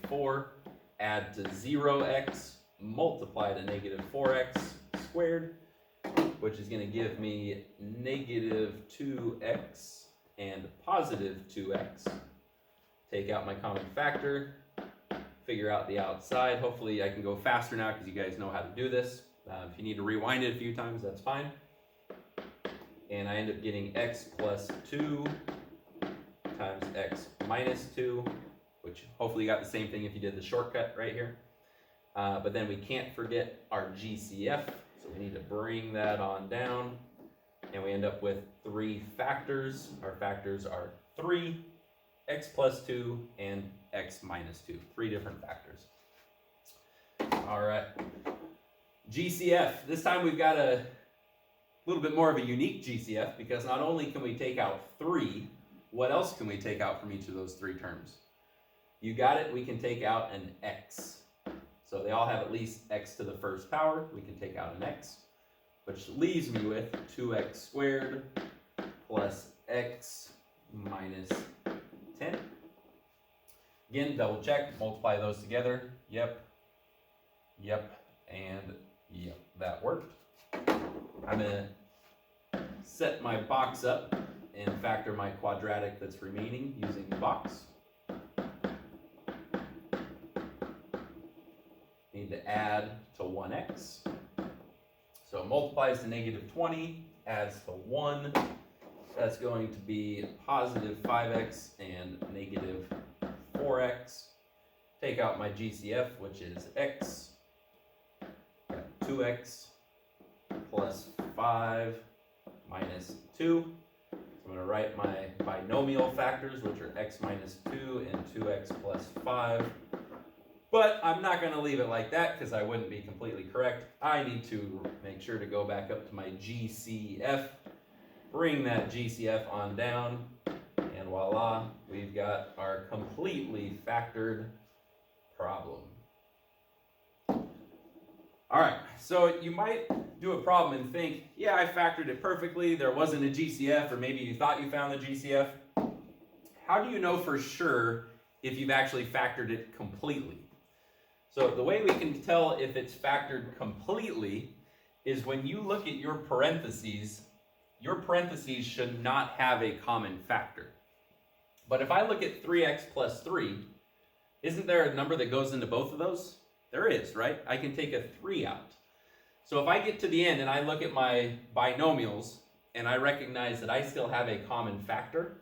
4, add to 0x, multiply to negative 4x squared, which is going to give me negative 2x and positive 2x. Take out my common factor, figure out the outside. Hopefully I can go faster now because you guys know how to do this. If you need to rewind it a few times, that's fine. And I end up getting x plus 2 times x minus 2, which hopefully you got the same thing if you did the shortcut right here. But then we can't forget our GCF, so we need to bring that on down. And we end up with 3 factors. Our factors are 3, x plus 2, and x minus 2. 3 different factors. All right. GCF. This time we've got a little bit more of a unique GCF because not only can we take out 3, what else can we take out from each of those 3 terms? You got it, we can take out an x. So they all have at least x to the first power. We can take out an x, which leaves me with 2x squared plus x minus 10. Again, double check, multiply those together. Yep, and yep, that worked. I'm going to set my box up and factor my quadratic that's remaining using the box. Need to add to 1x. So it multiplies to negative 20, adds to 1. That's going to be positive 5x and negative 4x. Take out my GCF, which is x. Got 2x plus 5 minus 2. So I'm going to write my binomial factors, which are x minus 2 and 2x plus 5. But I'm not going to leave it like that because I wouldn't be completely correct. I need to make sure to go back up to my GCF, bring that GCF on down, and voila, we've got our completely factored problem. All right, so you might do a problem and think, yeah, I factored it perfectly, there wasn't a GCF, or maybe you thought you found the GCF. How do you know for sure if you've actually factored it completely? So the way we can tell if it's factored completely is when you look at your parentheses should not have a common factor. But if I look at 3x plus 3, isn't there a number that goes into both of those? There is, right? I can take a 3 out. So if I get to the end and I look at my binomials and I recognize that I still have a common factor,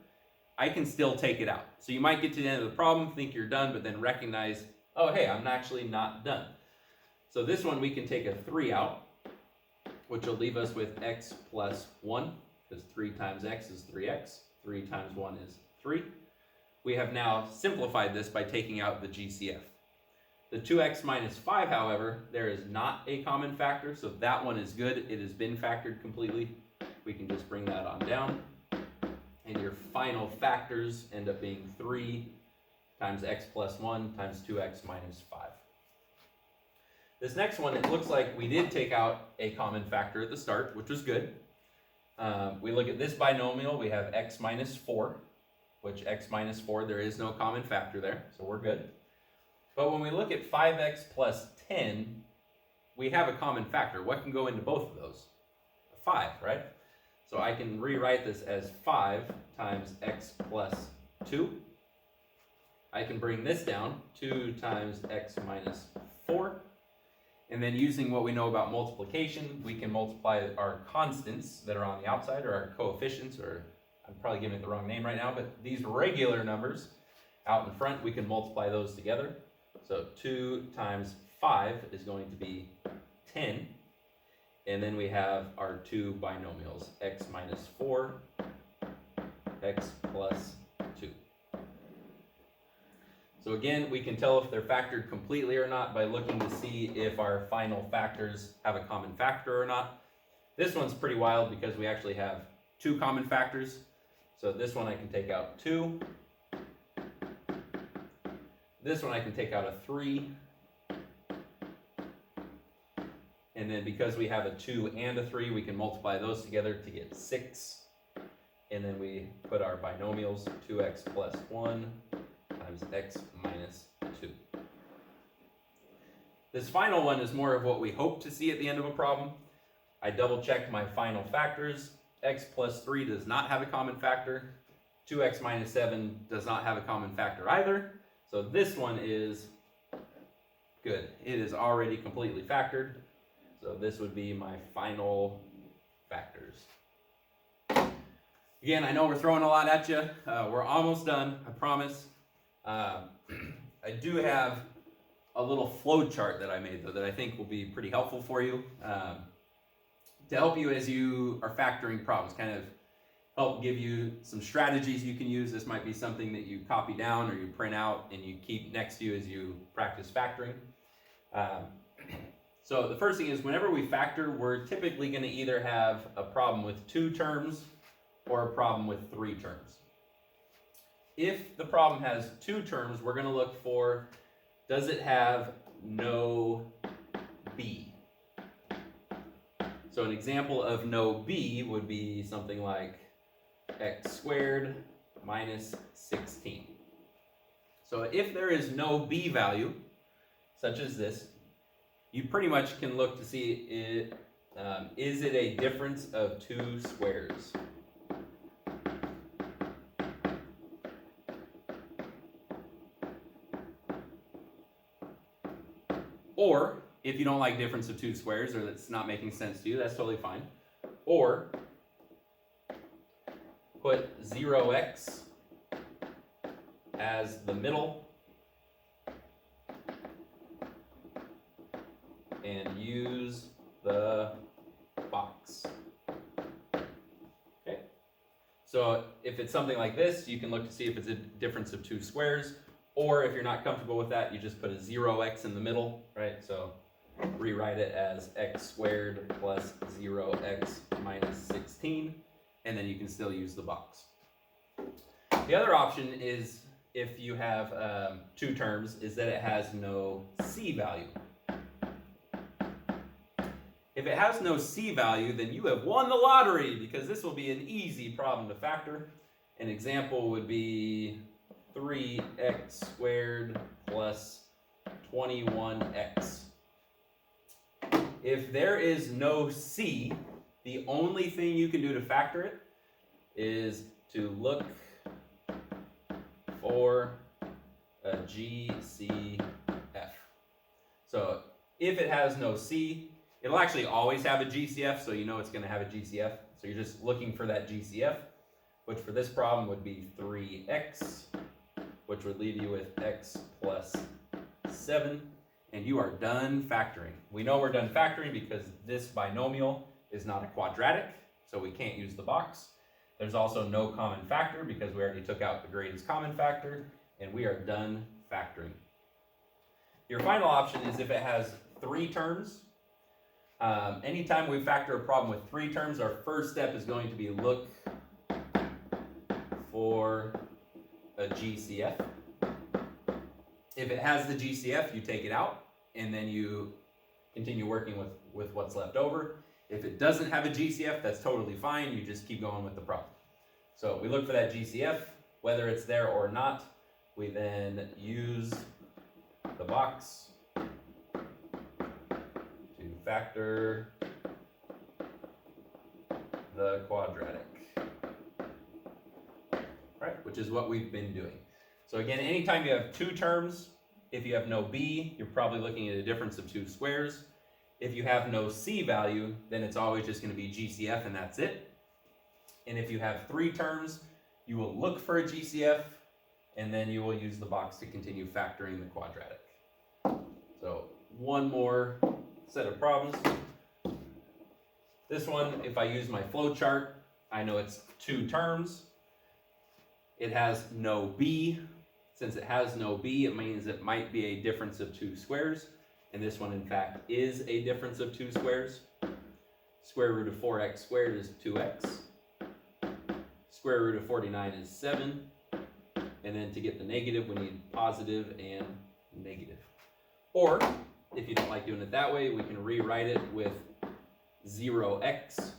I can still take it out. So you might get to the end of the problem, think you're done, but then recognize, oh, hey, I'm actually not done. So this one we can take a 3 out, which will leave us with x plus 1, because 3 times x is 3x. 3 times 1 is 3. We have now simplified this by taking out the GCF. The 2x minus 5, however, there is not a common factor, so that one is good. It has been factored completely. We can just bring that on down. And your final factors end up being 3 times x plus 1 times 2x minus 5. This next one, it looks like we did take out a common factor at the start, which was good. We look at this binomial, we have x minus 4, which x minus 4, there is no common factor there, so we're good. But when we look at 5x plus 10, we have a common factor. What can go into both of those? 5, right? So I can rewrite this as 5 times x plus 2. I can bring this down, 2 times x minus 4. And then using what we know about multiplication, we can multiply our constants that are on the outside, or our coefficients, or I'm probably giving it the wrong name right now, but these regular numbers out in front, we can multiply those together. So 2 times 5 is going to be 10. And then we have our 2 binomials, x minus 4, x plus 2. So again, we can tell if they're factored completely or not by looking to see if our final factors have a common factor or not. This one's pretty wild because we actually have 2 common factors. So this one I can take out 2. This one I can take out a 3. And then because we have a 2 and a 3, we can multiply those together to get 6. And then we put our binomials, 2x plus 1 times x minus 2. This final one is more of what we hope to see at the end of a problem. I double checked my final factors. X plus 3 does not have a common factor. 2x minus 7 does not have a common factor either. So this one is good. It is already completely factored. So this would be my final factors. Again, I know we're throwing a lot at you. We're almost done, I promise. I do have a little flow chart that I made though that I think will be pretty helpful for you to help you as you are factoring problems, kind of help give you some strategies you can use. This might be something that you copy down or you print out and you keep next to you as you practice factoring. So the first thing is whenever we factor, we're typically going to either have a problem with 2 terms or a problem with 3 terms. If the problem has 2 terms, we're going to look for, does it have no b? So an example of no b would be something like x squared minus 16. So if there is no b value, such as this, you pretty much can look to see is it a difference of 2 squares? Or, if you don't like difference of 2 squares, or that's not making sense to you, that's totally fine. Or, put 0x as the middle and use the box. Okay? So if it's something like this, you can look to see if it's a difference of 2 squares. Or if you're not comfortable with that, you just put a 0x in the middle, right? So rewrite it as x squared plus 0x minus 16, and then you can still use the box. The other option is, if you have 2 terms, is that it has no c value. If it has no c value, then you have won the lottery, because this will be an easy problem to factor. An example would be 3x squared plus 21x. If there is no c, the only thing you can do to factor it is to look for a GCF. So if it has no c, it'll actually always have a GCF, so you know it's going to have a GCF. So you're just looking for that GCF, which for this problem would be 3x, which would leave you with x plus 7, and you are done factoring. We know we're done factoring because this binomial is not a quadratic, so we can't use the box. There's also no common factor because we already took out the greatest common factor, and we are done factoring. Your final option is if it has 3 terms. Anytime we factor a problem with 3 terms, our first step is going to be look for a GCF. If it has the GCF, you take it out, and then you continue working with what's left over. If it doesn't have a GCF, that's totally fine. You just keep going with the problem. So we look for that GCF, whether it's there or not. We then use the box to factor the quadratic. Right, which is what we've been doing. So again, anytime you have 2 terms, if you have no b, you're probably looking at a difference of 2 squares. If you have no c value, then it's always just going to be GCF and that's it. And if you have 3 terms, you will look for a GCF, and then you will use the box to continue factoring the quadratic. So one more set of problems. This one, if I use my flow chart, I know it's 2 terms. It has no b. Since it has no b, it means it might be a difference of 2 squares. And this one, in fact, is a difference of 2 squares. Square root of 4x squared is 2x. Square root of 49 is 7. And then to get the negative, we need positive and negative. Or, if you don't like doing it that way, we can rewrite it with 0x.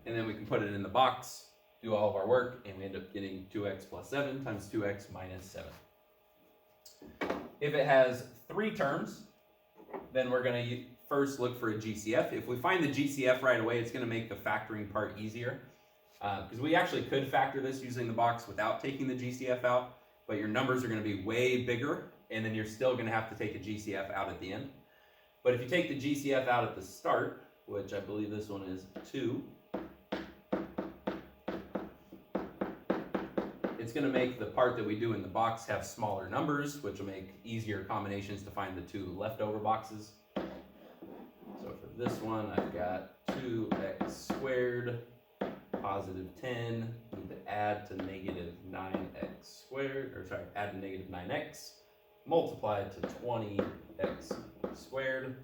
And then we can put it in the box, do all of our work, and we end up getting 2x plus 7 times 2x minus 7. If it has 3 terms, then we're going to first look for a GCF. If we find the GCF right away, it's going to make the factoring part easier. Because we actually could factor this using the box without taking the GCF out, but your numbers are going to be way bigger, and then you're still going to have to take a GCF out at the end. But if you take the GCF out at the start, which I believe this one is 2, it's going to make the part that we do in the box have smaller numbers, which will make easier combinations to find the 2 leftover boxes. So for this one, I've got 2x squared, positive 10, need to add to negative 9x squared, or sorry, add to negative 9x, multiplied to 20x squared.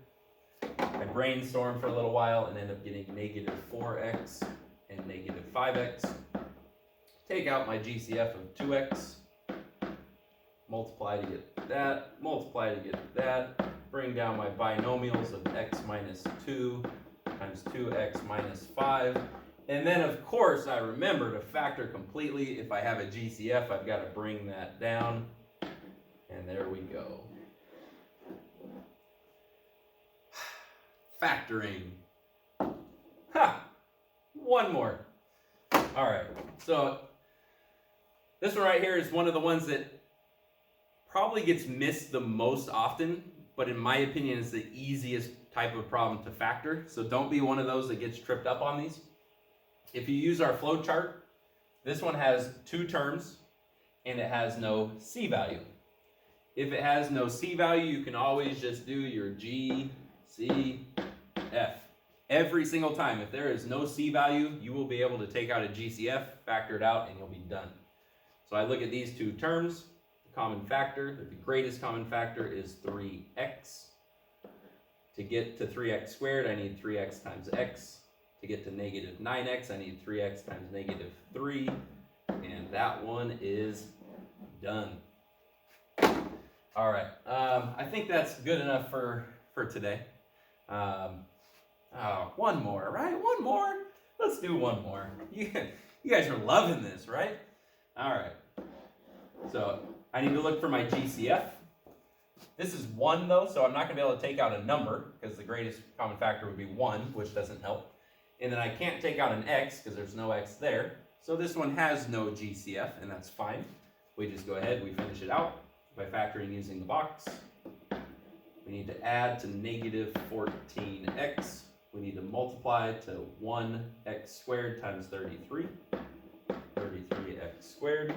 I brainstormed for a little while and ended up getting negative 4x and negative 5x. Take out my GCF of 2x, multiply to get that, multiply to get that, bring down my binomials of x minus 2 times 2x minus 5. And then, of course, I remember to factor completely. If I have a GCF, I've got to bring that down. And there we go. Factoring. Ha! One more. All right. So this one right here is one of the ones that probably gets missed the most often, but in my opinion, is the easiest type of problem to factor. So don't be one of those that gets tripped up on these. If you use our flow chart, this one has 2 terms and it has no C value. If it has no C value, you can always just do your G, C, F. Every single time. If there is no C value, you will be able to take out a GCF, factor it out, and you'll be done. So I look at these 2 terms. The common factor, the greatest common factor is 3x. To get to 3x squared, I need 3x times x. To get to negative 9x, I need 3x times negative 3. And that one is done. All right. I think that's good enough for today. One more, right? One more? Let's do one more. You guys are loving this, right? All right. So I need to look for my GCF. This is 1, though, so I'm not going to be able to take out a number because the greatest common factor would be 1, which doesn't help. And then I can't take out an x because there's no x there. So this one has no GCF, and that's fine. We just go ahead, we finish it out by factoring using the box. We need to add to negative 14x. We need to multiply to 1x squared times 33. 33x squared.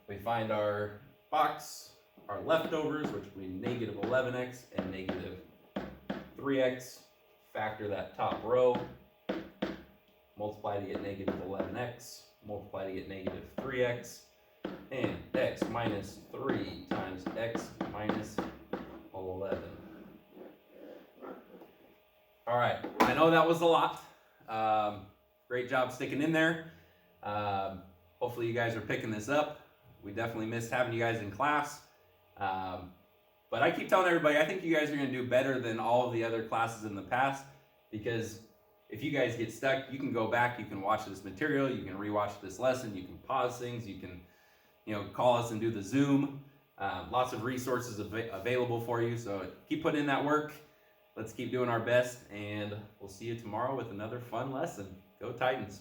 We find our box, our leftovers, which would be negative 11x and negative 3x. Factor that top row, multiply to get negative 11x, multiply to get negative 3x, and x minus 3 times x minus 11. All right, I know that was a lot. Great job sticking in there. Hopefully you guys are picking this up. We definitely missed having you guys in class. But I keep telling everybody, I think you guys are going to do better than all of the other classes in the past, because if you guys get stuck, you can go back, you can watch this material, you can rewatch this lesson, you can pause things, you can, call us and do the Zoom. Lots of resources available for you, so keep putting in that work. Let's keep doing our best, and we'll see you tomorrow with another fun lesson. Go Titans.